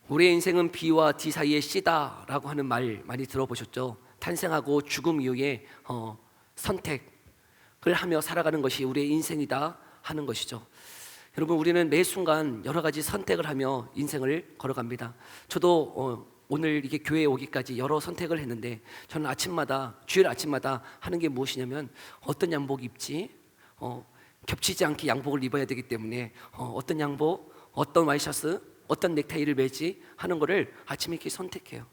우리의 인생은 B와 D 사이의 C다라고 하는 말 많이 들어보셨죠? 탄생하고 죽음 이후에 선택을 하며 살아가는 것이 우리의 인생이다 하는 것이죠. 여러분, 우리는 매 순간 여러 가지 선택을 하며 인생을 걸어갑니다. 저도 오늘 이게 교회에 오기까지 여러 선택을 했는데, 저는 주일 아침마다 하는 게 무엇이냐면, 어떤 양복 입지? 겹치지 않게 양복을 입어야 되기 때문에 어떤 양복, 어떤 와이셔츠, 어떤 넥타이를 매지 하는 것을 아침에 이렇게 선택해요.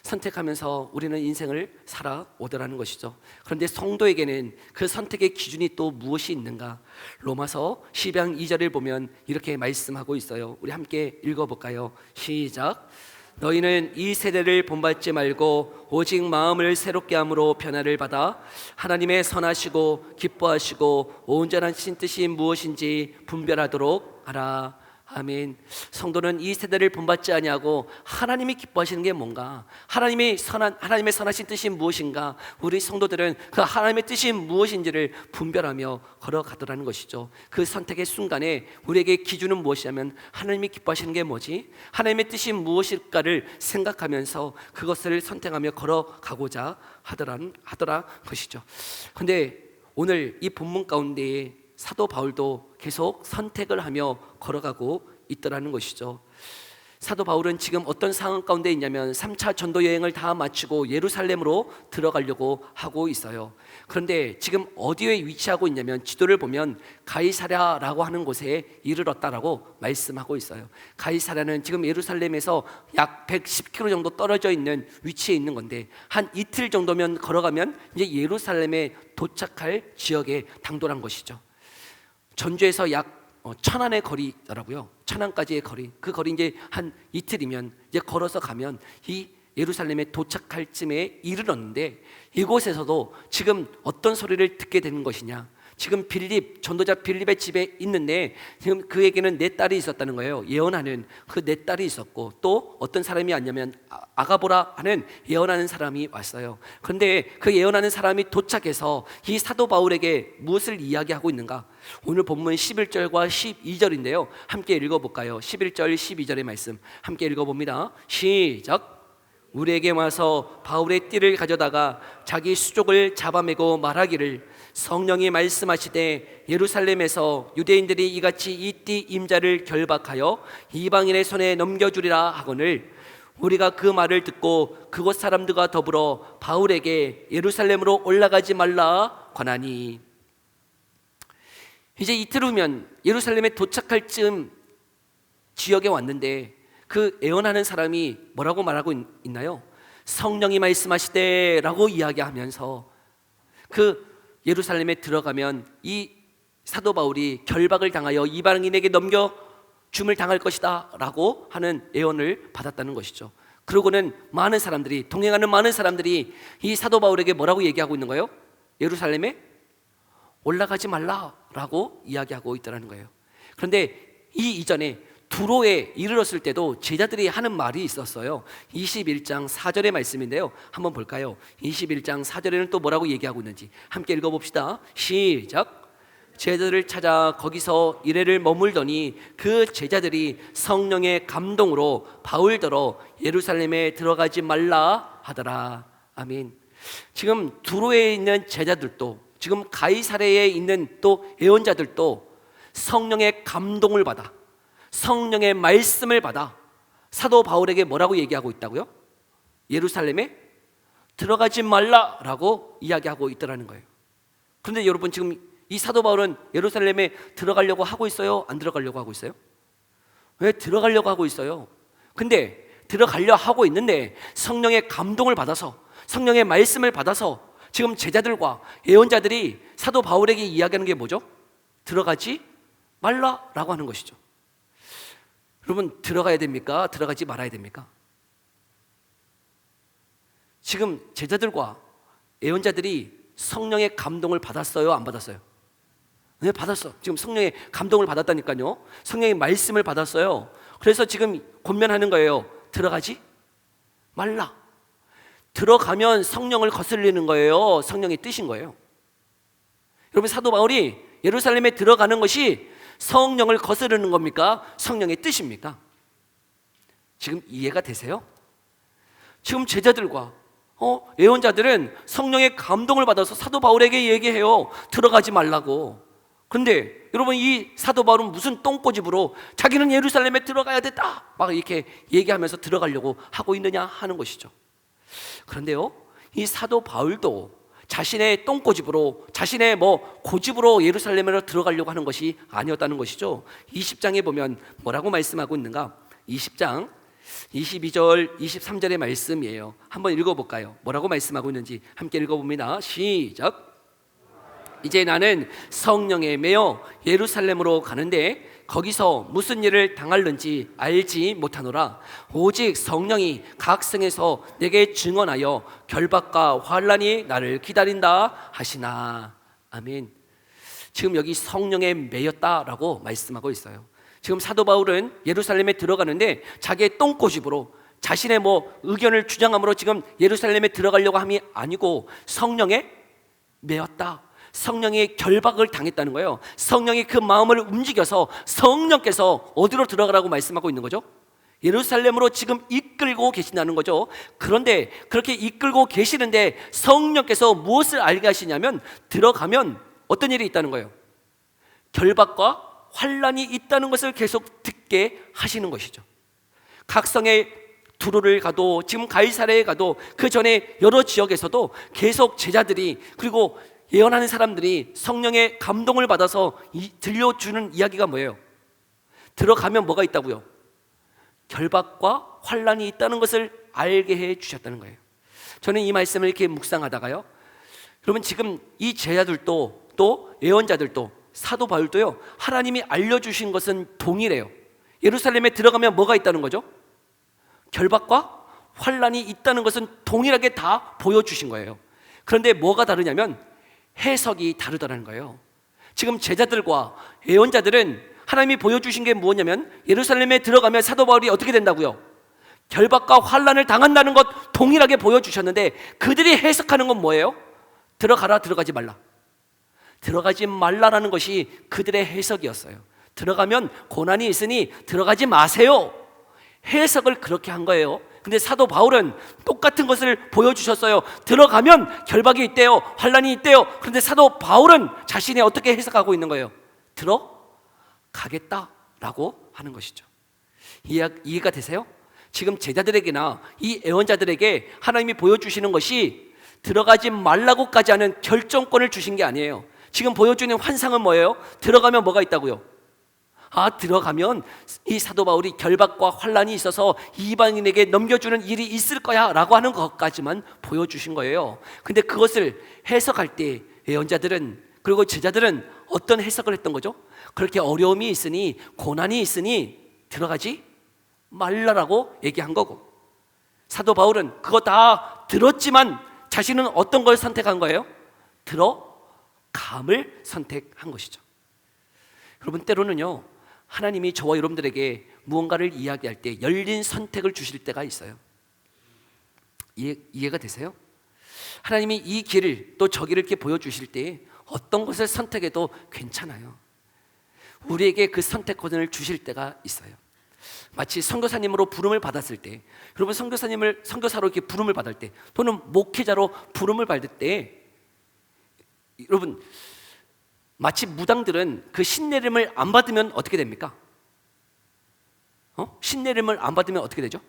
선택하면서 우리는 인생을 살아오더라는 것이죠. 그런데 성도에게는 그 선택의 기준이 또 무엇이 있는가? 로마서 12장 2절을 보면 이렇게 말씀하고 있어요. 우리 함께 읽어볼까요? 시작. 너희는 이 세대를 본받지 말고 오직 마음을 새롭게 함으로 변화를 받아 하나님의 선하시고 기뻐하시고 온전하신 뜻이 무엇인지 분별하도록 하라. 아멘. 성도는 이 세대를 본받지 아니하고 하나님이 기뻐하시는 게 뭔가, 하나님의 선하신 뜻이 무엇인가, 우리 성도들은 그 하나님의 뜻이 무엇인지를 분별하며 걸어가더라는 것이죠. 그 선택의 순간에 우리에게 기준은 무엇이냐면, 하나님이 기뻐하시는 게 뭐지? 하나님의 뜻이 무엇일까를 생각하면서 그것을 선택하며 걸어가고자 하더라 것이죠. 그런데 오늘 이 본문 가운데에 사도 바울도 계속 선택을 하며 걸어가고 있더라는 것이죠. 사도 바울은 지금 어떤 상황 가운데 있냐면 3차 전도 여행을 다 마치고 예루살렘으로 들어가려고 하고 있어요. 그런데 지금 어디에 위치하고 있냐면, 지도를 보면 가이사랴라고 하는 곳에 이르렀다라고 말씀하고 있어요. 가이사랴는 지금 예루살렘에서 약 110km 정도 떨어져 있는 위치에 있는 건데, 한 이틀 정도면 걸어가면 이제 예루살렘에 도착할 지역에 당도한 것이죠. 전주에서 약 1000안의 거리더라고요. 1000안까지의 거리. 그 거리 이제 한 이틀이면 이제 걸어서 가면 이 예루살렘에 도착할 쯤에 이르렀는데, 이곳에서도 지금 어떤 소리를 듣게 되는 것이냐? 지금 전도자 빌립의 집에 있는데, 지금 그에게는 네 딸이 있었다는 거예요. 예언하는 그 네 딸이 있었고, 또 어떤 사람이 왔냐면 아가보라 하는 예언하는 사람이 왔어요. 그런데 그 예언하는 사람이 도착해서 이 사도 바울에게 무엇을 이야기하고 있는가? 오늘 본문 11절과 12절인데요 함께 읽어볼까요? 11절 12절의 말씀 함께 읽어봅니다. 시작. 우리에게 와서 바울의 띠를 가져다가 자기 수족을 잡아매고 말하기를, 성령이 말씀하시되 예루살렘에서 유대인들이 이같이 이 띠 임자를 결박하여 이방인의 손에 넘겨주리라 하거늘, 우리가 그 말을 듣고 그곳 사람들과 더불어 바울에게 예루살렘으로 올라가지 말라 권하니. 이제 이틀 후면 예루살렘에 도착할 즈음 지역에 왔는데, 그 예언하는 사람이 뭐라고 말하고 있나요? 성령이 말씀하시되 라고 이야기하면서 그 예루살렘에 들어가면 이 사도 바울이 결박을 당하여 이방인에게 넘겨줌을 당할 것이다 라고 하는 예언을 받았다는 것이죠. 그러고는 동행하는 많은 사람들이 이 사도 바울에게 뭐라고 얘기하고 있는 거예요? 예루살렘에 올라가지 말라라고 이야기하고 있더라는 거예요. 그런데 이 이전에 두로에 이르렀을 때도 제자들이 하는 말이 있었어요. 21장 4절의 말씀인데요 한번 볼까요? 21장 4절에는 또 뭐라고 얘기하고 있는지 함께 읽어봅시다. 시작. 제자들을 찾아 거기서 이래를 머물더니 그 제자들이 성령의 감동으로 바울더러 예루살렘에 들어가지 말라 하더라. 아멘. 지금 두로에 있는 제자들도, 지금 가이사랴에 있는 또 예언자들도 성령의 감동을 받아, 성령의 말씀을 받아 사도 바울에게 뭐라고 얘기하고 있다고요? 예루살렘에 들어가지 말라라고 이야기하고 있더라는 거예요. 그런데 여러분, 지금 이 사도 바울은 예루살렘에 들어가려고 하고 있어요? 안 들어가려고 하고 있어요? 왜 들어가려고 하고 있어요? 근데 들어가려 하고 있는데 성령의 감동을 받아서, 성령의 말씀을 받아서 지금 제자들과 예언자들이 사도 바울에게 이야기하는 게 뭐죠? 들어가지 말라라고 하는 것이죠. 여러분, 들어가야 됩니까? 들어가지 말아야 됩니까? 지금 제자들과 예언자들이 성령의 감동을 받았어요? 안 받았어요? 네, 받았어. 지금 성령의 감동을 받았다니까요. 성령의 말씀을 받았어요. 그래서 지금 권면하는 거예요. 들어가지 말라. 들어가면 성령을 거슬리는 거예요. 성령의 뜻인 거예요. 여러분, 사도 바울이 예루살렘에 들어가는 것이 성령을 거스르는 겁니까? 성령의 뜻입니까? 지금 이해가 되세요? 지금 제자들과 예언자들은 성령의 감동을 받아서 사도 바울에게 얘기해요. 들어가지 말라고. 그런데 여러분, 이 사도 바울은 무슨 똥꼬집으로 자기는 예루살렘에 들어가야 됐다 막 이렇게 얘기하면서 들어가려고 하고 있느냐 하는 것이죠. 그런데요, 이 사도 바울도 자신의 똥꼬집으로, 자신의 고집으로 예루살렘으로 들어가려고 하는 것이 아니었다는 것이죠. 20장에 보면 뭐라고 말씀하고 있는가? 20장 22절 23절의 말씀이에요. 한번 읽어볼까요? 뭐라고 말씀하고 있는지 함께 읽어봅니다. 시작. 이제 나는 성령에 매여 예루살렘으로 가는데 거기서 무슨 일을 당할는지 알지 못하노라. 오직 성령이 각 성에서 내게 증언하여 결박과 환난이 나를 기다린다 하시나. 아멘. 지금 여기 성령에 매였다라고 말씀하고 있어요. 지금 사도 바울은 예루살렘에 들어가는데 자기의 똥꼬집으로 자신의 의견을 주장함으로 지금 예루살렘에 들어가려고 함이 아니고 성령에 매였다. 성령의 결박을 당했다는 거예요. 성령이 그 마음을 움직여서 성령께서 어디로 들어가라고 말씀하고 있는 거죠? 예루살렘으로 지금 이끌고 계신다는 거죠. 그런데 그렇게 이끌고 계시는데 성령께서 무엇을 알게 하시냐면 들어가면 어떤 일이 있다는 거예요. 결박과 환난이 있다는 것을 계속 듣게 하시는 것이죠. 각 성에 두루를 가도 지금 가이사랴에 가도 그 전에 여러 지역에서도 계속 제자들이 그리고 예언하는 사람들이 성령의 감동을 받아서 들려주는 이야기가 뭐예요? 들어가면 뭐가 있다고요? 결박과 환난이 있다는 것을 알게 해 주셨다는 거예요. 저는 이 말씀을 이렇게 묵상하다가요, 여러분 지금 이 제자들도 또 예언자들도 사도 바울도요, 하나님이 알려주신 것은 동일해요. 예루살렘에 들어가면 뭐가 있다는 거죠? 결박과 환난이 있다는 것은 동일하게 다 보여주신 거예요. 그런데 뭐가 다르냐면 해석이 다르다는 거예요. 지금 제자들과 예언자들은 하나님이 보여주신 게 뭐냐면 예루살렘에 들어가면 사도 바울이 어떻게 된다고요? 결박과 환난을 당한다는 것 동일하게 보여주셨는데 그들이 해석하는 건 뭐예요? 들어가라, 들어가지 말라. 들어가지 말라라는 것이 그들의 해석이었어요. 들어가면 고난이 있으니 들어가지 마세요. 해석을 그렇게 한 거예요. 근데 사도 바울은 똑같은 것을 보여주셨어요. 들어가면 결박이 있대요, 환난이 있대요. 그런데 사도 바울은 자신이 어떻게 해석하고 있는 거예요? 들어가겠다라고 하는 것이죠. 이해가 되세요? 지금 제자들에게나 이 예언자들에게 하나님이 보여주시는 것이 들어가지 말라고까지 하는 결정권을 주신 게 아니에요. 지금 보여주는 환상은 뭐예요? 들어가면 뭐가 있다고요? 들어가면 이 사도 바울이 결박과 환난이 있어서 이방인에게 넘겨주는 일이 있을 거야 라고 하는 것까지만 보여주신 거예요. 근데 그것을 해석할 때 예언자들은 그리고 제자들은 어떤 해석을 했던 거죠? 그렇게 어려움이 있으니 고난이 있으니 들어가지 말라라고 얘기한 거고, 사도 바울은 그거 다 들었지만 자신은 어떤 걸 선택한 거예요? 들어감을 선택한 것이죠. 여러분, 때로는요 하나님이 저와 여러분들에게 무언가를 이야기할 때 열린 선택을 주실 때가 있어요. 이해가 되세요? 하나님이 이 길을 또 저 길을 이렇게 보여주실 때 어떤 것을 선택해도 괜찮아요. 우리에게 그 선택권을 주실 때가 있어요. 마치 선교사님으로 부름을 받았을 때, 여러분 선교사로 이렇게 부름을 받을 때 또는 목회자로 부름을 받을 때, 여러분 마치 무당들은 그 신내림을 안 받으면 어떻게 됩니까? 신내림을 안 받으면 어떻게 되죠?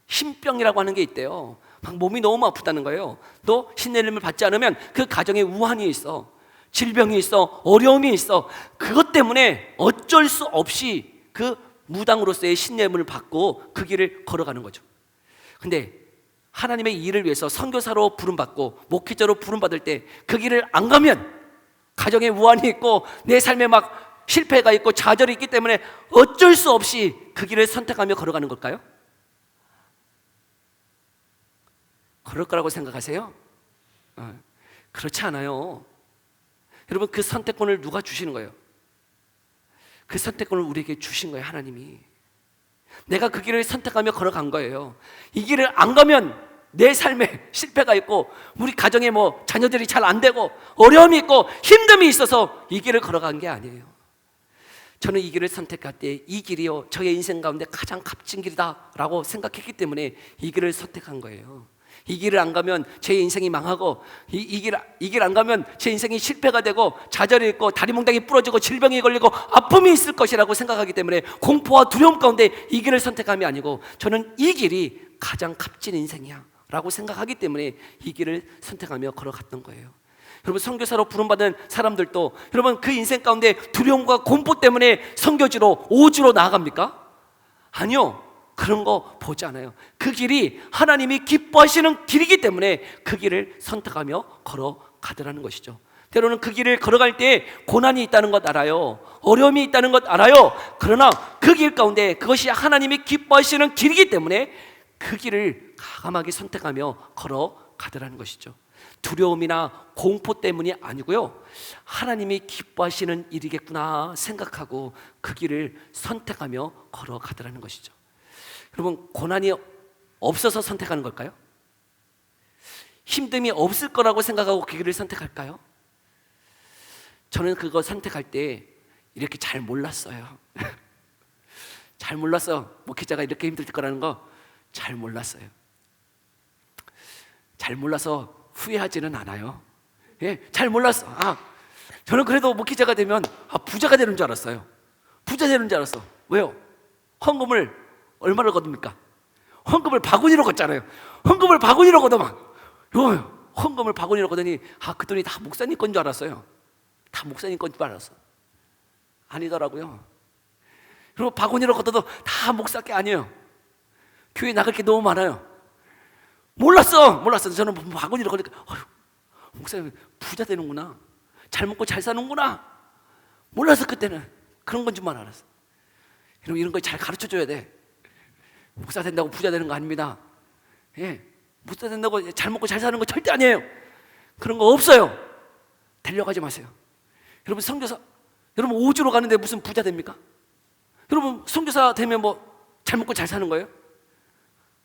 신병이라고 하는 게 있대요. 막 몸이 너무 아프다는 거예요. 또 신내림을 받지 않으면 그 가정에 우환이 있어, 질병이 있어, 어려움이 있어. 그것 때문에 어쩔 수 없이 그 무당으로서의 신내림을 받고 그 길을 걸어가는 거죠. 근데 하나님의 일을 위해서 선교사로 부름받고 목회자로 부름받을 때 그 길을 안 가면 가정에 우환이 있고 내 삶에 막 실패가 있고 좌절이 있기 때문에 어쩔 수 없이 그 길을 선택하며 걸어가는 걸까요? 그럴 거라고 생각하세요? 그렇지 않아요. 여러분, 그 선택권을 누가 주시는 거예요? 그 선택권을 우리에게 주신 거예요, 하나님이. 내가 그 길을 선택하며 걸어간 거예요. 이 길을 안 가면 내 삶에 실패가 있고 우리 가정에 자녀들이 잘 안 되고 어려움이 있고 힘듦이 있어서 이 길을 걸어간 게 아니에요. 저는 이 길을 선택할 때 이 길이요 저의 인생 가운데 가장 값진 길이다 라고 생각했기 때문에 이 길을 선택한 거예요. 이 길을 안 가면 제 인생이 망하고 이 길 안 가면 제 인생이 실패가 되고 좌절이 있고 다리 몽땅이 부러지고 질병이 걸리고 아픔이 있을 것이라고 생각하기 때문에 공포와 두려움 가운데 이 길을 선택함이 아니고 저는 이 길이 가장 값진 인생이야 라고 생각하기 때문에 이 길을 선택하며 걸어갔던 거예요. 여러분, 선교사로 부름받은 사람들도 여러분 그 인생 가운데 두려움과 공포 때문에 선교지로 오주로 나아갑니까? 아니요, 그런 거 보지 않아요. 그 길이 하나님이 기뻐하시는 길이기 때문에 그 길을 선택하며 걸어가더라는 것이죠. 때로는 그 길을 걸어갈 때 고난이 있다는 것 알아요. 어려움이 있다는 것 알아요. 그러나 그 길 가운데 그것이 하나님이 기뻐하시는 길이기 때문에 그 길을 과감하게 선택하며 걸어가더라는 것이죠. 두려움이나 공포 때문이 아니고요, 하나님이 기뻐하시는 일이겠구나 생각하고 그 길을 선택하며 걸어가더라는 것이죠. 여러분, 고난이 없어서 선택하는 걸까요? 힘듦이 없을 거라고 생각하고 그 길을 선택할까요? 저는 그거 선택할 때 이렇게 잘 몰랐어요. 잘 몰랐어요. 목회자가 이렇게 힘들 거라는 거 잘 몰랐어요. 잘 몰라서 후회하지는 않아요. 예, 잘 몰랐어. 저는 그래도 목회자가 되면 부자가 되는 줄 알았어요. 부자 되는 줄 알았어. 왜요? 헌금을 얼마를 거둡니까? 헌금을 바구니로 걷잖아요. 헌금을 바구니로 걷어만. 헌금을 바구니로 걷더니 그 돈이 다 목사님 건 줄 알았어요. 다 목사님 건 줄 알았어. 아니더라고요. 그리고 바구니로 걷어도 다 목사 게 아니에요. 교회 나갈 게 너무 많아요. 몰랐어. 저는 바구니로 걷니까 목사님 부자 되는구나, 잘 먹고 잘 사는구나. 몰라서 그때는 그런 건 줄만 알았어. 여러분, 이런 거 잘 가르쳐줘야 돼. 목사 된다고 부자 되는 거 아닙니다. 예, 목사 된다고 잘 먹고 잘 사는 거 절대 아니에요. 그런 거 없어요. 달려가지 마세요. 여러분, 선교사, 여러분 오주로 가는데 무슨 부자 됩니까? 여러분, 선교사 되면 잘 먹고 잘 사는 거예요?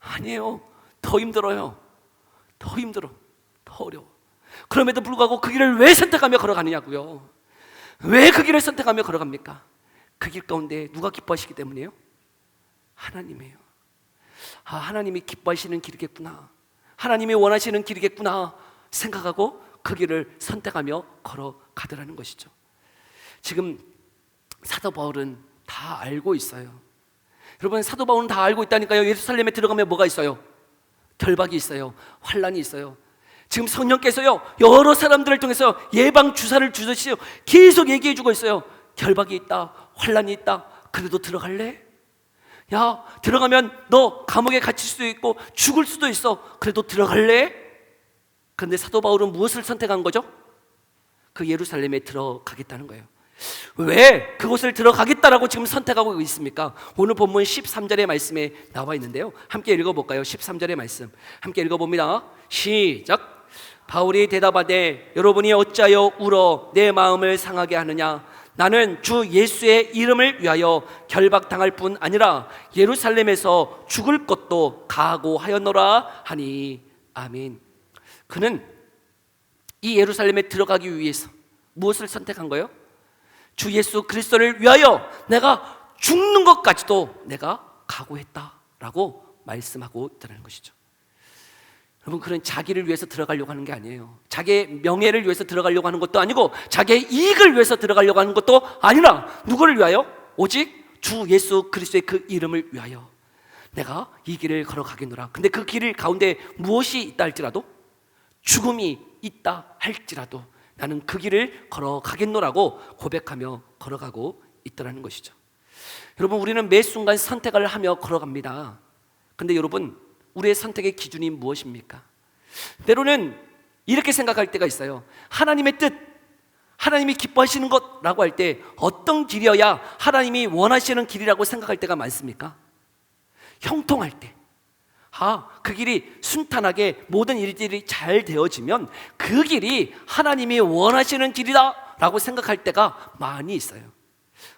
아니에요. 더 힘들어요. 더 힘들어. 더 어려워. 그럼에도 불구하고 그 길을 왜 선택하며 걸어가느냐고요. 왜 그 길을 선택하며 걸어갑니까? 그 길 가운데 누가 기뻐하시기 때문이에요? 하나님이에요. 하나님이 기뻐하시는 길이겠구나, 하나님이 원하시는 길이겠구나 생각하고 그 길을 선택하며 걸어가더라는 것이죠. 지금 사도 바울은 다 알고 있어요. 여러분, 사도 바울은 다 알고 있다니까요. 예루살렘에 들어가면 뭐가 있어요? 결박이 있어요. 환란이 있어요. 지금 성령께서요 여러 사람들을 통해서 예방 주사를 주듯이 계속 얘기해 주고 있어요. 결박이 있다, 환란이 있다. 그래도 들어갈래? 야, 들어가면 너 감옥에 갇힐 수도 있고 죽을 수도 있어. 그래도 들어갈래? 그런데 사도 바울은 무엇을 선택한 거죠? 그 예루살렘에 들어가겠다는 거예요. 왜 그곳을 들어가겠다라고 지금 선택하고 있습니까? 오늘 본문 13절의 말씀에 나와 있는데요, 함께 읽어볼까요? 13절의 말씀 함께 읽어봅니다. 시작. 바울이 대답하되 여러분이 어찌하여 울어 내 마음을 상하게 하느냐? 나는 주 예수의 이름을 위하여 결박당할 뿐 아니라 예루살렘에서 죽을 것도 각오하였노라 하니. 아멘. 그는 이 예루살렘에 들어가기 위해서 무엇을 선택한 거예요? 주 예수 그리스도를 위하여 내가 죽는 것까지도 내가 각오했다라고 말씀하고 있다는 것이죠. 여러분, 그런 자기를 위해서 들어가려고 하는 게 아니에요. 자기의 명예를 위해서 들어가려고 하는 것도 아니고 자기의 이익을 위해서 들어가려고 하는 것도 아니라 누구를 위하여? 오직 주 예수 그리스도의 그 이름을 위하여 내가 이 길을 걸어가겠노라. 근데 그 길 가운데 무엇이 있다 할지라도, 죽음이 있다 할지라도 나는 그 길을 걸어가겠노라고 고백하며 걸어가고 있더라는 것이죠. 여러분, 우리는 매 순간 선택을 하며 걸어갑니다. 근데 여러분, 우리의 선택의 기준이 무엇입니까? 때로는 이렇게 생각할 때가 있어요. 하나님의 뜻, 하나님이 기뻐하시는 것라고 할 때 어떤 길이어야 하나님이 원하시는 길이라고 생각할 때가 많습니까? 형통할 때, 그 길이 순탄하게 모든 일들이 잘 되어지면 그 길이 하나님이 원하시는 길이다 라고 생각할 때가 많이 있어요.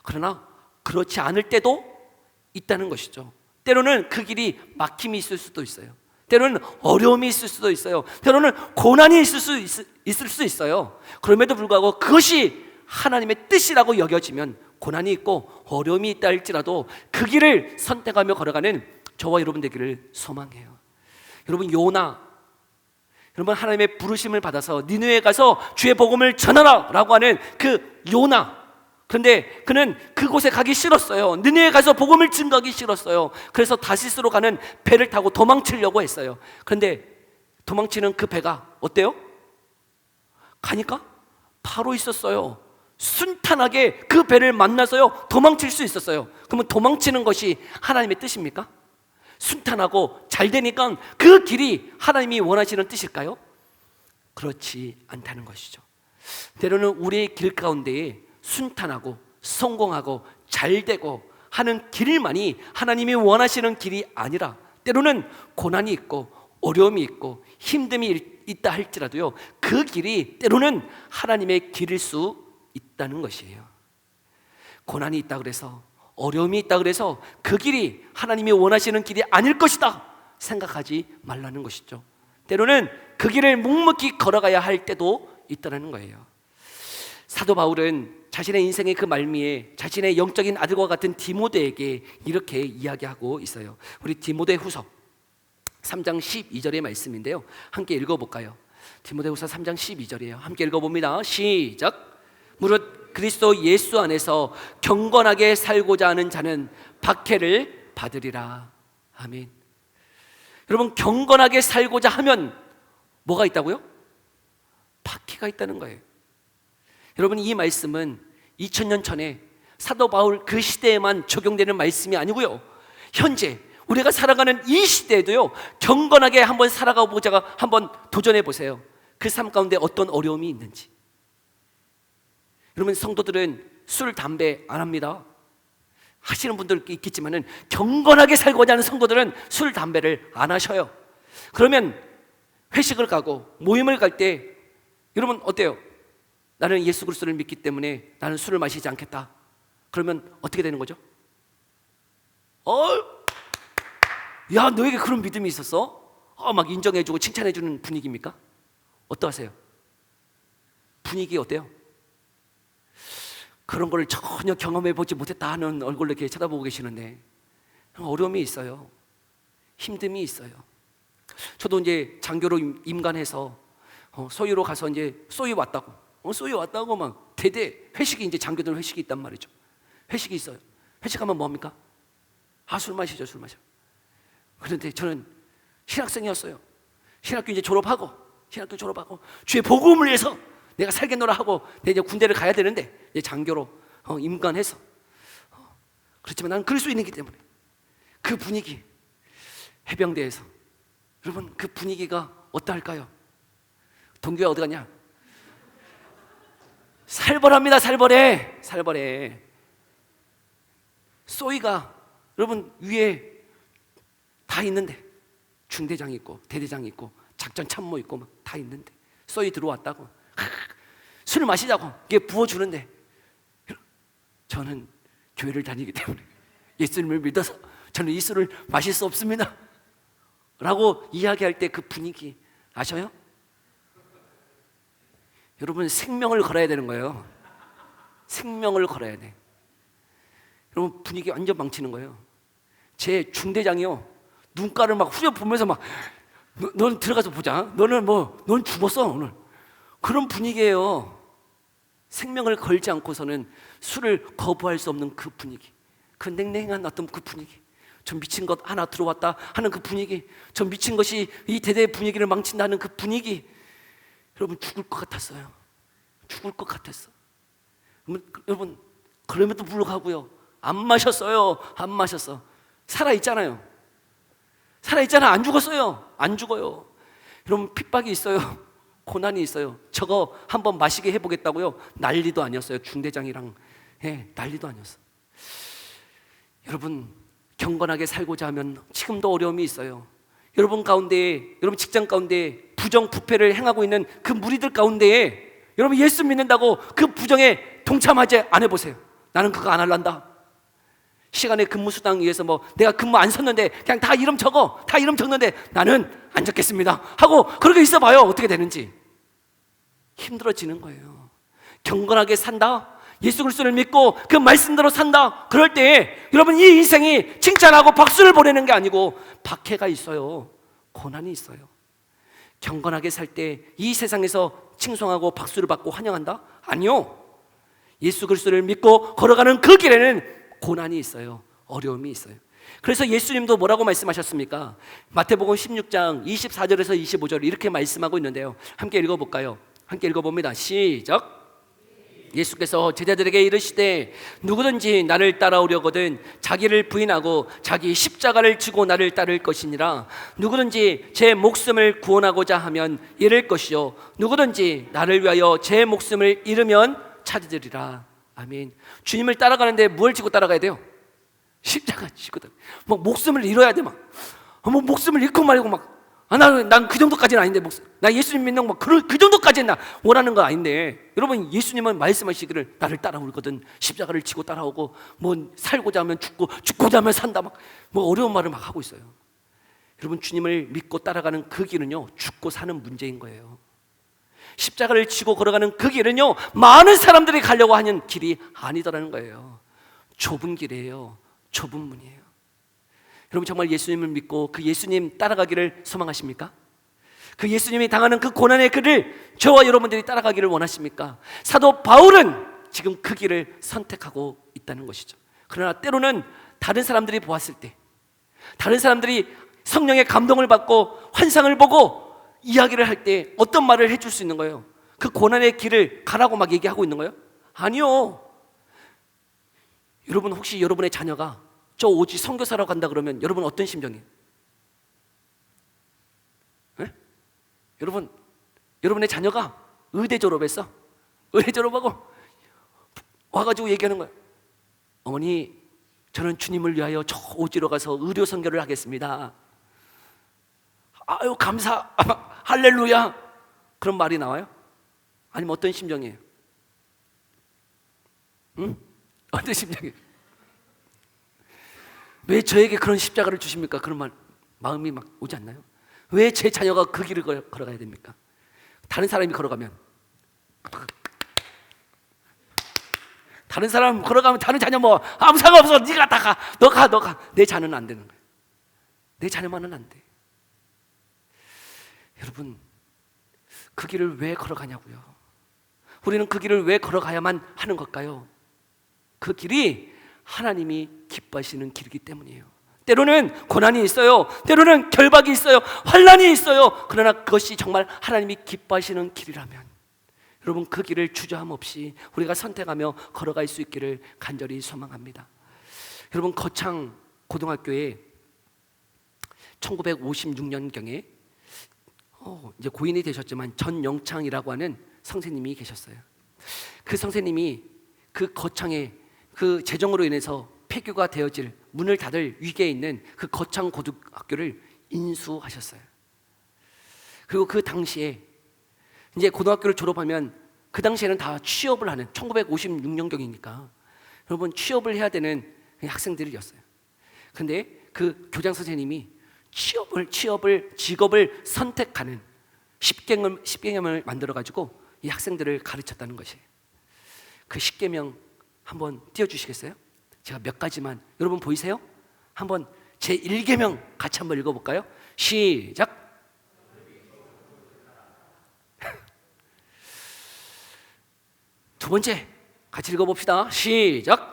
그러나 그렇지 않을 때도 있다는 것이죠. 때로는 그 길이 막힘이 있을 수도 있어요. 때로는 어려움이 있을 수도 있어요. 때로는 고난이 있을 수 있어요. 그럼에도 불구하고 그것이 하나님의 뜻이라고 여겨지면 고난이 있고 어려움이 있다 할지라도 그 길을 선택하며 걸어가는 저와 여러분 되기를 소망해요. 여러분, 요나, 여러분 하나님의 부르심을 받아서 니느웨에 가서 주의 복음을 전하라 라고 하는 그 요나, 그런데 그는 그곳에 가기 싫었어요. 니느웨에 가서 복음을 증거하기 싫었어요. 그래서 다시스로 가는 배를 타고 도망치려고 했어요. 그런데 도망치는 그 배가 어때요? 가니까 바로 있었어요. 순탄하게 그 배를 만나서요 도망칠 수 있었어요. 그러면 도망치는 것이 하나님의 뜻입니까? 순탄하고 잘 되니까 그 길이 하나님이 원하시는 뜻일까요? 그렇지 않다는 것이죠. 때로는 우리의 길 가운데에 순탄하고 성공하고 잘 되고 하는 길만이 하나님이 원하시는 길이 아니라 때로는 고난이 있고 어려움이 있고 힘듦이 있다 할지라도요 그 길이 때로는 하나님의 길일 수 있다는 것이에요. 고난이 있다 그래서, 어려움이 있다 그래서 그 길이 하나님이 원하시는 길이 아닐 것이다 생각하지 말라는 것이죠. 때로는 그 길을 묵묵히 걸어가야 할 때도 있다는 거예요. 사도 바울은 자신의 인생의 그 말미에 자신의 영적인 아들과 같은 디모데에게 이렇게 이야기하고 있어요. 우리 디모데 후서 3장 12절의 말씀인데요, 함께 읽어볼까요? 디모데 후서 3장 12절이에요. 함께 읽어봅니다. 시작. 무릇 그리스도 예수 안에서 경건하게 살고자 하는 자는 박해를 받으리라. 아멘. 여러분, 경건하게 살고자 하면 뭐가 있다고요? 박해가 있다는 거예요. 여러분, 이 말씀은 2000년 전에 사도 바울 그 시대에만 적용되는 말씀이 아니고요, 현재 우리가 살아가는 이 시대에도요 경건하게 한번 살아가 보자가 한번 도전해 보세요. 그 삶 가운데 어떤 어려움이 있는지. 여러분, 성도들은 술, 담배 안 합니다. 하시는 분들 있겠지만은 경건하게 살고자 하는 성도들은 술, 담배를 안 하셔요. 그러면 회식을 가고 모임을 갈 때 여러분 어때요? 나는 예수 그리스도를 믿기 때문에 나는 술을 마시지 않겠다. 그러면 어떻게 되는 거죠? 야, 너에게 그런 믿음이 있었어? 막 인정해주고 칭찬해주는 분위기입니까? 어떠하세요? 분위기 어때요? 그런 걸 전혀 경험해보지 못했다 하는 얼굴로 이렇게 쳐다보고 계시는데 어려움이 있어요. 힘듦이 있어요. 저도 이제 장교로 임관해서 소위로 가서 이제 소위 왔다고 막 대대 회식이, 이제 장교들 회식이 있단 말이죠. 회식이 있어요. 회식하면 뭐합니까? 술 마시죠, 술 마셔. 그런데 저는 신학생이었어요. 신학교 졸업하고 주의 복음을 위해서 내가 살겠노라 하고 이제 군대를 가야 되는데 이제 장교로 임관해서 그렇지만 나는 그럴 수 있는 기 때문에 그 분위기, 해병대에서 여러분 그 분위기가 어떠할까요? 동규야 어디 갔냐? 살벌합니다. 살벌해. 소위가 여러분 위에 다 있는데 중대장이 있고 대대장이 있고 작전 참모 있고 막 다 있는데 소위 들어왔다고 술을 마시자고 이게 부어주는데 저는 교회를 다니기 때문에 예수님을 믿어서 저는 이 술을 마실 수 없습니다 라고 이야기할 때 그 분위기 아셔요? 여러분, 생명을 걸어야 되는 거예요. 생명을 걸어야 돼. 여러분, 분위기 완전 망치는 거예요. 제 중대장이요 눈가를 막 후려보면서 막 넌 들어가서 보자. 넌 죽었어 오늘. 그런 분위기예요. 생명을 걸지 않고서는 술을 거부할 수 없는 그 분위기, 그 냉랭한 어떤 그 분위기, 저 미친 것 하나 들어왔다 하는 그 분위기, 저 미친 것이 이 대대의 분위기를 망친다는 그 분위기. 여러분, 죽을 것 같았어요. 여러분, 그럼에도 불구하고요 안 마셨어요. 살아있잖아요. 안 죽었어요. 안 죽어요. 여러분, 핍박이 있어요. 고난이 있어요. 저거 한번 마시게 해보겠다고요 난리도 아니었어요. 중대장이랑 난리도 아니었어. 여러분, 경건하게 살고자 하면 지금도 어려움이 있어요. 여러분 가운데, 여러분 직장 가운데 부정부패를 행하고 있는 그 무리들 가운데에 여러분 예수 믿는다고 그 부정에 동참하지 안 해보세요. 나는 그거 안 할란다. 시간의 근무수당 위해서 내가 근무 안 섰는데 그냥 다 이름 적는데 나는 안 적겠습니다 하고 그렇게 있어봐요. 어떻게 되는지 힘들어지는 거예요. 경건하게 산다? 예수 그리스도를 믿고 그 말씀대로 산다. 그럴 때 여러분 이 인생이 칭찬하고 박수를 보내는 게 아니고 박해가 있어요. 고난이 있어요. 경건하게 살 때 이 세상에서 칭송하고 박수를 받고 환영한다? 아니요. 예수 그리스도를 믿고 걸어가는 그 길에는 고난이 있어요. 어려움이 있어요. 그래서 예수님도 뭐라고 말씀하셨습니까? 마태복음 16장 24절에서 25절 이렇게 말씀하고 있는데요, 함께 읽어볼까요? 함께 읽어봅니다. 시작. 예수께서 제자들에게 이르시되 누구든지 나를 따라오려거든 자기를 부인하고 자기 십자가를 지고 나를 따를 것이니라. 누구든지 제 목숨을 구원하고자 하면 잃을 것이요 누구든지 나를 위하여 제 목숨을 잃으면 찾으리라. 아멘. 주님을 따라가는데 뭘 지고 따라가야 돼요? 십자가 지고 막 목숨을 잃어야 돼. 막 목숨을 잃고 말고 난 그 정도까지는 아닌데 나 예수님 믿는 거 그 정도까지는 나 원하는 거 아닌데, 여러분 예수님은 말씀하시기를 나를 따라오거든 십자가를 지고 따라오고 살고자 하면 죽고 죽고자 하면 산다 어려운 말을 막 하고 있어요. 여러분 주님을 믿고 따라가는 그 길은요 죽고 사는 문제인 거예요. 십자가를 지고 걸어가는 그 길은요 많은 사람들이 가려고 하는 길이 아니더라는 거예요. 좁은 길이에요. 좁은 문이에요. 여러분 정말 예수님을 믿고 그 예수님 따라가기를 소망하십니까? 그 예수님이 당하는 그 고난의 길을 저와 여러분들이 따라가기를 원하십니까? 사도 바울은 지금 그 길을 선택하고 있다는 것이죠. 그러나 때로는 다른 사람들이 보았을 때, 다른 사람들이 성령의 감동을 받고 환상을 보고 이야기를 할 때 어떤 말을 해줄 수 있는 거예요? 그 고난의 길을 가라고 막 얘기하고 있는 거예요? 아니요. 여러분 혹시 여러분의 자녀가 저 오지 선교사라고 간다 그러면 여러분 어떤 심정이에요? 네? 여러분의 자녀가 의대 졸업했어. 의대 졸업하고 와가지고 얘기하는 거예요. 어머니 저는 주님을 위하여 저 오지로 가서 의료 선교를 하겠습니다. 아유 감사 할렐루야 그런 말이 나와요? 아니면 어떤 심정이에요? 응? 어떤 심정이에요? 왜 저에게 그런 십자가를 주십니까? 그런 마음이 막 오지 않나요? 왜 제 자녀가 그 길을 걸어가야 됩니까? 다른 사람이 걸어가면 다른 사람 걸어가면 다른 자녀 아무 상관없어 네가 다 가 너 가 내 자녀는 안 되는 거예요. 내 자녀만은 안 돼. 여러분 그 길을 왜 걸어가냐고요? 우리는 그 길을 왜 걸어가야만 하는 걸까요? 그 길이 하나님이 기뻐하시는 길이기 때문이에요. 때로는 고난이 있어요. 때로는 결박이 있어요. 환난이 있어요. 그러나 그것이 정말 하나님이 기뻐하시는 길이라면 여러분 그 길을 주저함 없이 우리가 선택하며 걸어갈 수 있기를 간절히 소망합니다. 여러분 거창 고등학교에 1956년경에 이제 고인이 되셨지만 전영창이라고 하는 선생님이 계셨어요. 그 선생님이 그 거창에 그 재정으로 인해서 폐교가 되어질 문을 닫을 위기에 있는 그 거창 고등학교를 인수하셨어요. 그리고 그 당시에 이제 고등학교를 졸업하면 그 당시에는 다 취업을 하는 1956년경이니까 여러분 취업을 해야 되는 학생들이었어요. 근데 그 교장 선생님이 직업을 선택하는 10계명을 만들어가지고 이 학생들을 가르쳤다는 것이에요. 그 10계명 한번 띄워주시겠어요? 제가 몇 가지만, 여러분 보이세요? 한번 제 1계명 같이 한번 읽어볼까요? 시작. 두 번째 같이 읽어봅시다. 시작.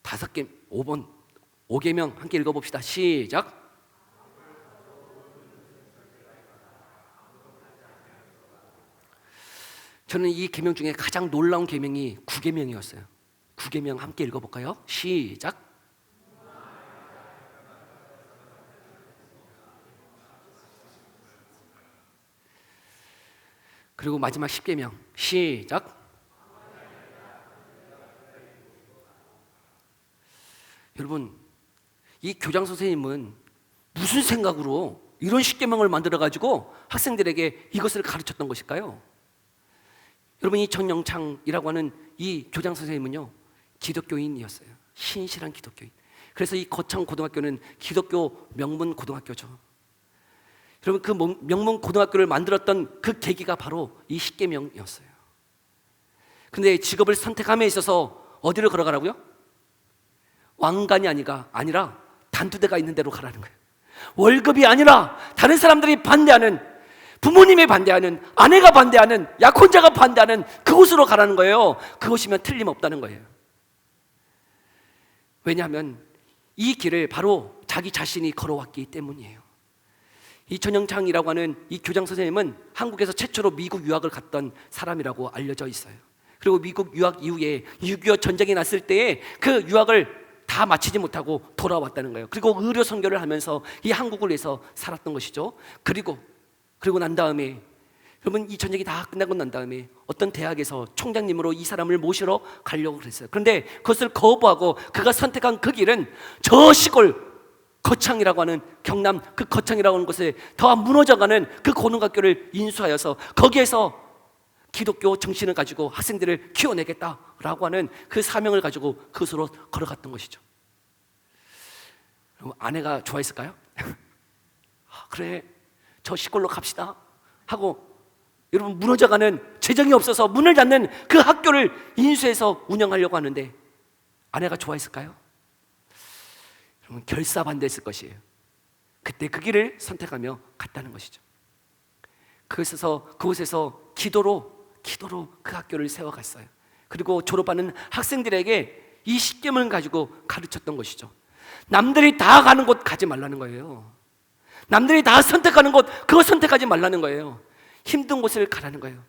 다섯 개, 5계명 함께 읽어봅시다. 시작. 저는 이 계명 중에 가장 놀라운 계명이 9계명이었어요. 9계명 함께 읽어볼까요? 시작. 그리고 마지막 10계명 시작. 여러분 이 교장 선생님은 무슨 생각으로 이런 10계명을 만들어가지고 학생들에게 이것을 가르쳤던 것일까요? 여러분 이 전영창이라고 하는 이 교장 선생님은요 기독교인이었어요. 신실한 기독교인. 그래서 이 거창 고등학교는 기독교 명문 고등학교죠. 여러분, 그 명문 고등학교를 만들었던 그 계기가 바로 이 십계명이었어요. 근데 직업을 선택함에 있어서 어디를 걸어가라고요? 왕관이 아니라 단두대가 있는 데로 가라는 거예요. 월급이 아니라 다른 사람들이 반대하는, 부모님이 반대하는, 아내가 반대하는, 약혼자가 반대하는 그곳으로 가라는 거예요. 그곳이면 틀림없다는 거예요. 왜냐하면 이 길을 바로 자기 자신이 걸어왔기 때문이에요. 이 전영창이라고 하는 이 교장 선생님은 한국에서 최초로 미국 유학을 갔던 사람이라고 알려져 있어요. 그리고 미국 유학 이후에 6.25 전쟁이 났을 때에 그 유학을 다 마치지 못하고 돌아왔다는 거예요. 그리고 의료 선교를 하면서 이 한국을 위해서 살았던 것이죠. 그리고 난 다음에, 여러분, 이 전쟁이 다 끝나고 난 다음에 어떤 대학에서 총장님으로 이 사람을 모시러 가려고 그랬어요. 그런데 그것을 거부하고 그가 선택한 그 길은 저 시골 거창이라고 하는, 경남 그 거창이라고 하는 곳에 더 무너져가는 그 고등학교를 인수하여서 거기에서 기독교 정신을 가지고 학생들을 키워내겠다라고 하는 그 사명을 가지고 그곳으로 걸어갔던 것이죠. 아내가 좋아했을까요? 그래, 저 시골로 갑시다 하고, 여러분, 무너져가는, 재정이 없어서 문을 닫는 그 학교를 인수해서 운영하려고 하는데 아내가 좋아했을까요? 여러분, 결사반대했을 것이에요. 그때 그 길을 선택하며 갔다는 것이죠. 그곳에서 기도로 그 학교를 세워갔어요. 그리고 졸업하는 학생들에게 이 십계명을 가지고 가르쳤던 것이죠. 남들이 다 가는 곳 가지 말라는 거예요. 남들이 다 선택하는 곳, 그거 선택하지 말라는 거예요. 힘든 곳을 가라는 거예요.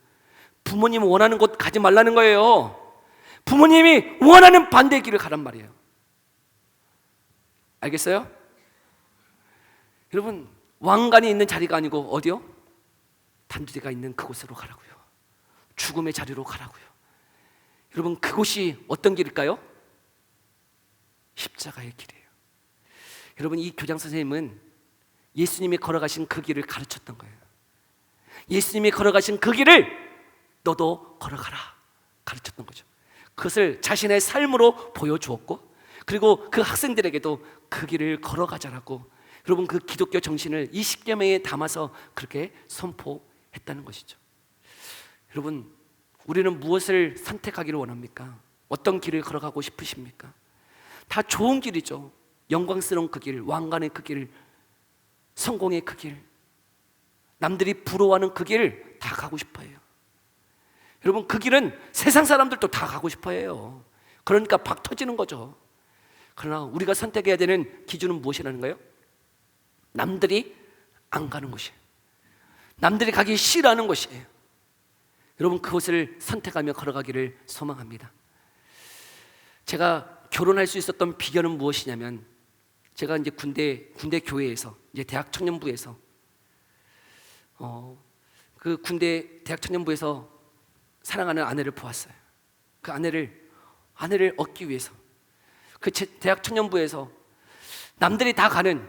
부모님 원하는 곳 가지 말라는 거예요. 부모님이 원하는 반대의 길을 가란 말이에요. 알겠어요? 여러분, 왕관이 있는 자리가 아니고 어디요? 단두대가 있는 그곳으로 가라고요. 죽음의 자리로 가라고요. 여러분, 그곳이 어떤 길일까요? 십자가의 길이에요. 여러분, 이 교장 선생님은 예수님이 걸어가신 그 길을 가르쳤던 거예요. 예수님이 걸어가신 그 길을 너도 걸어가라 가르쳤던 거죠. 그것을 자신의 삶으로 보여주었고, 그리고 그 학생들에게도 그 길을 걸어가자라고, 여러분, 그 기독교 정신을 이 십계명에 담아서 그렇게 선포했다는 것이죠. 여러분, 우리는 무엇을 선택하기를 원합니까? 어떤 길을 걸어가고 싶으십니까? 다 좋은 길이죠. 영광스러운 그 길, 왕관의 그 길, 성공의 그 길, 남들이 부러워하는 그 길 다 가고 싶어요. 여러분, 그 길은 세상 사람들도 다 가고 싶어해요. 그러니까 박 터지는 거죠. 그러나 우리가 선택해야 되는 기준은 무엇이라는 거예요? 남들이 안 가는 곳이에요. 남들이 가기 싫어하는 곳이에요. 여러분, 그곳을 선택하며 걸어가기를 소망합니다. 제가 결혼할 수 있었던 비결은 무엇이냐면, 제가 이제 군대 교회에서, 이제 대학 청년부에서, 그 군대 대학 청년부에서 사랑하는 아내를 보았어요. 그 아내를 얻기 위해서, 그 대학 청년부에서 남들이 다 가는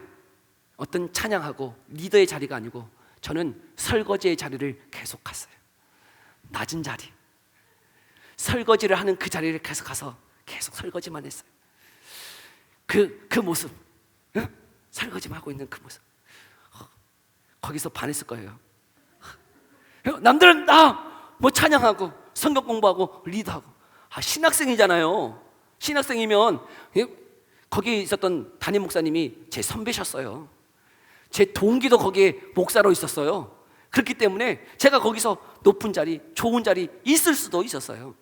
어떤 찬양하고 리더의 자리가 아니고, 저는 설거지의 자리를 계속 갔어요. 낮은 자리, 설거지를 하는 그 자리를 계속 가서 계속 설거지만 했어요. 그 모습, 설거지만 하고 있는 그 모습, 거기서 반했을 거예요. 남들은 뭐 찬양하고 성경 공부하고 리더하고, 신학생이잖아요. 신학생이면, 거기 있었던 담임 목사님이 제 선배셨어요. 제 동기도 거기에 목사로 있었어요. 그렇기 때문에 제가 거기서 높은 자리, 좋은 자리 있을 수도 있었어요.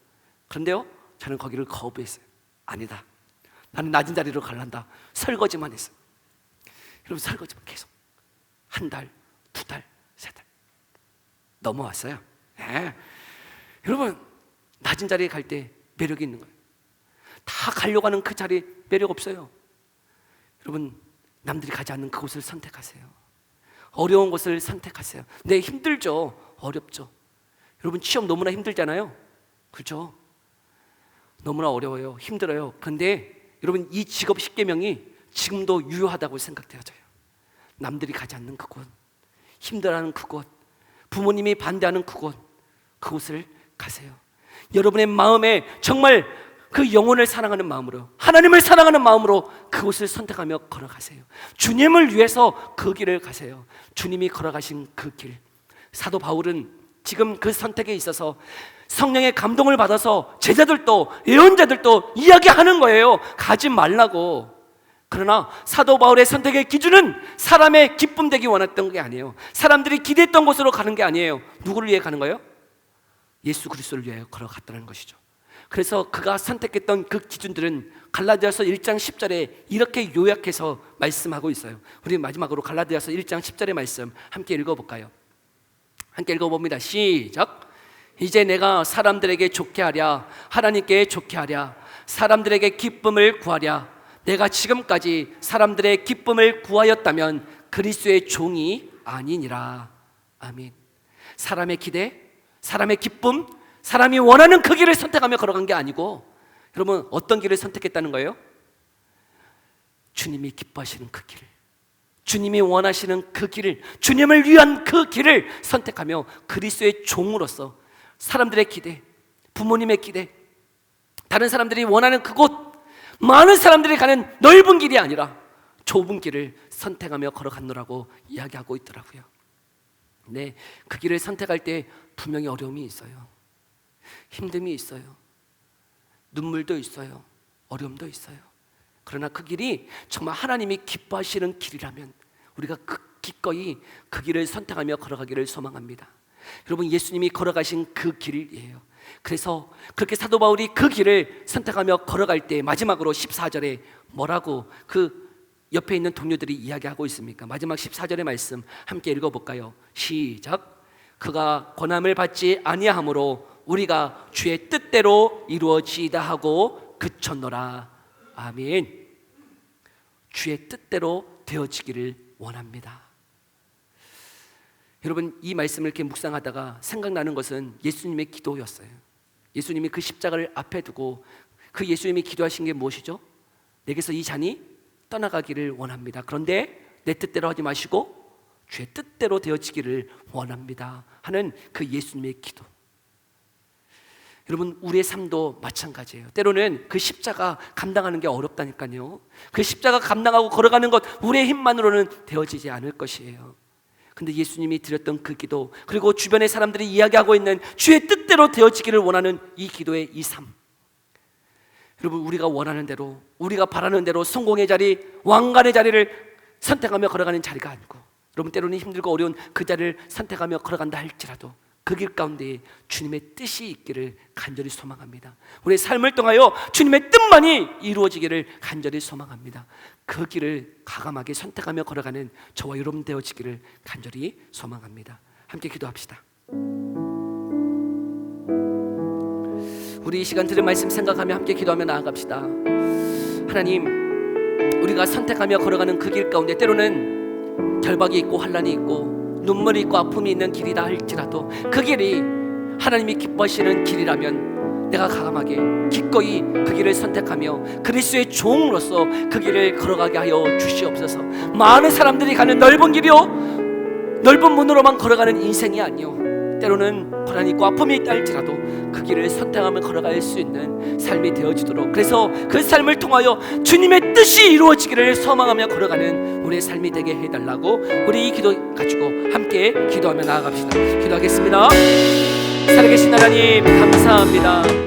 그런데요, 저는 거기를 거부했어요. 아니다, 나는 낮은 자리로 갈란다. 설거지만 했어요. 여러분, 설거지만 계속 한 달, 두 달, 세 달 넘어왔어요. 네. 여러분, 낮은 자리에 갈 때 매력이 있는 거예요. 다 가려고 하는 그 자리에 매력 없어요. 여러분, 남들이 가지 않는 그곳을 선택하세요. 어려운 곳을 선택하세요. 네, 힘들죠. 어렵죠. 여러분, 취업 너무나 힘들잖아요. 그렇죠? 너무나 어려워요. 힘들어요. 그런데 여러분, 이 직업 십계명이 지금도 유효하다고 생각되어져요. 남들이 가지 않는 그곳, 힘들어하는 그곳, 부모님이 반대하는 그곳을 가세요. 여러분의 마음에 정말 그 영혼을 사랑하는 마음으로, 하나님을 사랑하는 마음으로 그곳을 선택하며 걸어가세요. 주님을 위해서 그 길을 가세요. 주님이 걸어가신 그 길. 사도 바울은 지금 그 선택에 있어서 성령의 감동을 받아서 제자들도 예언자들도 이야기하는 거예요. 가지 말라고. 그러나 사도 바울의 선택의 기준은 사람의 기쁨 되기 원했던 게 아니에요. 사람들이 기대했던 곳으로 가는 게 아니에요. 누구를 위해 가는 거예요? 예수 그리스도를 위하여 걸어갔다는 것이죠. 그래서 그가 선택했던 그 기준들은 갈라디아서 1장 10절에 이렇게 요약해서 말씀하고 있어요. 우리 마지막으로 갈라디아서 1장 10절의 말씀 함께 읽어볼까요? 함께 읽어봅니다. 시작. 이제 내가 사람들에게 좋게 하랴, 하나님께 좋게 하랴, 사람들에게 기쁨을 구하랴. 내가 지금까지 사람들의 기쁨을 구하였다면 그리스도의 종이 아니니라. 아멘. 사람의 기대, 사람의 기쁨, 사람이 원하는 그 길을 선택하며 걸어간 게 아니고, 여러분 어떤 길을 선택했다는 거예요? 주님이 기뻐하시는 그 길을, 주님이 원하시는 그 길을, 주님을 위한 그 길을 선택하며 그리스도의 종으로서 사람들의 기대, 부모님의 기대, 다른 사람들이 원하는 그곳, 많은 사람들이 가는 넓은 길이 아니라 좁은 길을 선택하며 걸어갔노라고 이야기하고 있더라고요. 네, 그 길을 선택할 때 분명히 어려움이 있어요. 힘듦이 있어요. 눈물도 있어요. 어려움도 있어요. 그러나 그 길이 정말 하나님이 기뻐하시는 길이라면 우리가 기꺼이 그 길을 선택하며 걸어가기를 소망합니다. 여러분, 예수님이 걸어가신 그 길이에요. 그래서 그렇게 사도 바울이 그 길을 선택하며 걸어갈 때 마지막으로 14절에 뭐라고 그 옆에 있는 동료들이 이야기하고 있습니까? 마지막 14절의 말씀 함께 읽어볼까요? 시작. 그가 권함을 받지 아니하므로 우리가 주의 뜻대로 이루어지이다 하고 그쳤노라. 아멘. 주의 뜻대로 되어지기를 원합니다. 여러분, 이 말씀을 이렇게 묵상하다가 생각나는 것은 예수님의 기도였어요. 예수님이 그 십자가를 앞에 두고 그 예수님이 기도하신 게 무엇이죠? 내게서 이 잔이 떠나가기를 원합니다. 그런데 내 뜻대로 하지 마시고 주의 뜻대로 되어지기를 원합니다 하는 그 예수님의 기도. 여러분, 우리의 삶도 마찬가지예요. 때로는 그 십자가 감당하는 게 어렵다니까요. 그 십자가 감당하고 걸어가는 것 우리의 힘만으로는 되어지지 않을 것이에요. 근데 예수님이 드렸던 그 기도, 그리고 주변의 사람들이 이야기하고 있는 주의 뜻대로 되어지기를 원하는 이 기도의 이 삶, 여러분, 우리가 원하는 대로, 우리가 바라는 대로 성공의 자리, 왕관의 자리를 선택하며 걸어가는 자리가 아니고, 여러분, 때로는 힘들고 어려운 그 자리를 선택하며 걸어간다 할지라도 그 길 가운데 주님의 뜻이 있기를 간절히 소망합니다. 우리의 삶을 통하여 주님의 뜻만이 이루어지기를 간절히 소망합니다. 그 길을 과감하게 선택하며 걸어가는 저와 여러분 되어지기를 간절히 소망합니다. 함께 기도합시다. 우리 이 시간 들은 말씀 생각하며 함께 기도하며 나아갑시다. 하나님, 우리가 선택하며 걸어가는 그 길 가운데 때로는 결박이 있고 환난이 있고 눈물이 있고 아픔이 있는 길이다 할지라도 그 길이 하나님이 기뻐하시는 길이라면 내가 과감하게 기꺼이 그 길을 선택하며 그리스도의 종으로서 그 길을 걸어가게 하여 주시옵소서. 많은 사람들이 가는 넓은 길이요, 넓은 문으로만 걸어가는 인생이 아니요, 때로는 고난이 있고 아픔이 있다 할지라도 그 길을 선택하며 걸어갈 수 있는 삶이 되어지도록, 그래서 그 삶을 통하여 주님의 뜻이 이루어지기를 소망하며 걸어가는 우리의 삶이 되게 해달라고 우리 이 기도 가지고 함께 기도하며 나아갑시다. 기도하겠습니다. 살아계신 하나님, 감사합니다.